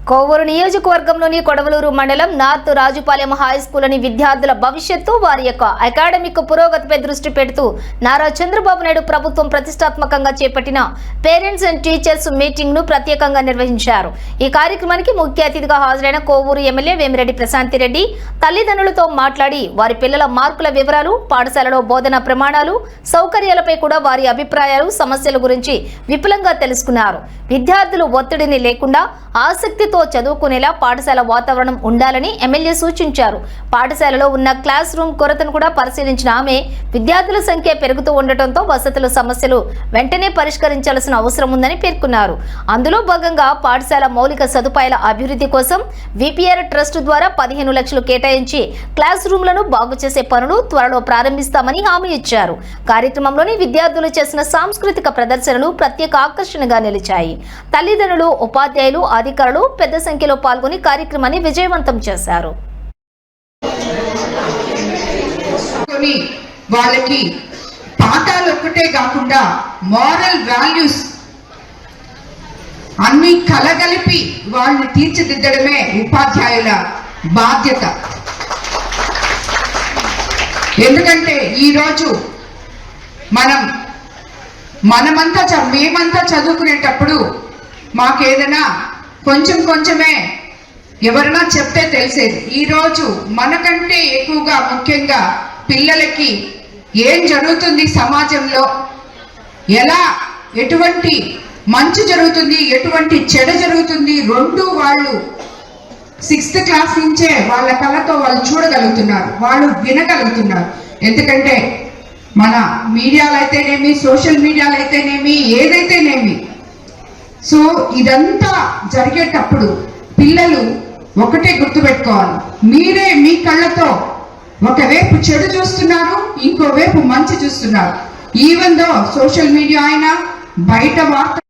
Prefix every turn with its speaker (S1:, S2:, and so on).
S1: కోవూరు నియోజకవర్గంలోని కొడవలూరు మండలం north Rajupalem high స్కూల్లోని విద్యార్థుల భవిష్యత్తు వారి యొక్క అకాడమిక్ పురోగతిపై దృష్టి పెడుతూ నారా చంద్రబాబు నాయుడు ప్రభుత్వం ప్రతిష్టాత్మకంగా చేపట్టిన పేరెంట్స్ అండ్ టీచర్స్ మీటింగ్ ను ప్రత్యేకంగా నిర్వహించారు। ఈ కార్యక్రమానికి ముఖ్య అతిథిగా హాజరైన కోవూరు ఎమ్మెల్యే వేమిరెడ్డి ప్రశాంతిరెడ్డి తల్లిదండ్రులతో మాట్లాడి వారి పిల్లల మార్కుల వివరాలు, పాఠశాలలో బోధన ప్రమాణాలు, సౌకర్యాలపై కూడా వారి అభిప్రాయాలు, సమస్యల గురించి విపులంగా తెలుసుకున్నారు। విద్యార్థులు ఒత్తిడిని లేకుండా ఆసక్తితో చదువుకునేలా పాఠశాల వాతావరణం ఉండాలని ఎమ్మెల్యే సూచించారు। పాఠశాలలో ఉన్న క్లాస్ రూమ్ కొరతను కూడా పరిశీలించిన ఆమె విద్యార్థుల సంఖ్య పెరుగుతూ ఉండటంతో వసతుల సమస్యలు వెంటనే పరిష్కరించాల్సిన అవసరం ఉందని పేర్కొన్నారు। అందులో భాగంగా పాఠశాల మౌలిక సదుపాయాల అభివృద్ధి కోసం విపిఆర్ ట్రస్ట్ ద్వారా 15 లక్షలు కేటాయించి క్లాస్ రూమ్లను బాగు చేసే పనులు త్వరలో ప్రారంభిస్తామని హామీ ఇచ్చారు। కార్యక్రమంలోని విద్యార్థులు చేసిన సాంస్కృతిక ప్రదర్శనలు ప్రత్యేక ఆకర్షణగా నిలిచాయి। తల్లిదండ్రులు, ఉపాధ్యాయులు, అధికారులు పెద్ద సంఖ్యలో పాల్గొని కార్యక్రమాన్ని విజయవంతం చేశారు।
S2: వాళ్ళకి పాఠాలు ఒక్కటే కాకుండా మోరల్ వాల్యూస్ అన్ని కలగలిపి వాళ్ళని తీర్చిదిద్దడమే ఉపాధ్యాయుల బాధ్యత। ఎందుకంటే ఈరోజు మేమంతా చదువుకునేటప్పుడు మాకేదైనా కొంచెమే ఎవరైనా చెప్తే తెలిసేది। ఈరోజు మనకంటే ఎక్కువగా ముఖ్యంగా పిల్లలకి ఏం జరుగుతుంది సమాజంలో, ఎటువంటి మంచి జరుగుతుంది, ఎటువంటి చెడు జరుగుతుంది, రెండు వాళ్ళు 6th క్లాస్ నుంచే వాళ్ళ కళ్ళతో వాళ్ళు చూడగలుగుతున్నారు, వాళ్ళు వినగలుగుతున్నారు। ఎందుకంటే మన మీడియాలు అయితేనేమి, సోషల్ మీడియాలు అయితేనేమి, ఏదైతేనేమి, సో ఇదంతా జరిగేటప్పుడు పిల్లలు ఒకటే గుర్తుపెట్టుకోవాలి, మీరే మీ కళ్ళతో ఒకవైపు చెడు చూస్తున్నారు, ఇంకోవైపు మంచి చూస్తున్నారు। ఈవెన్ దో సోషల్ మీడియా అయినా బయట వార్త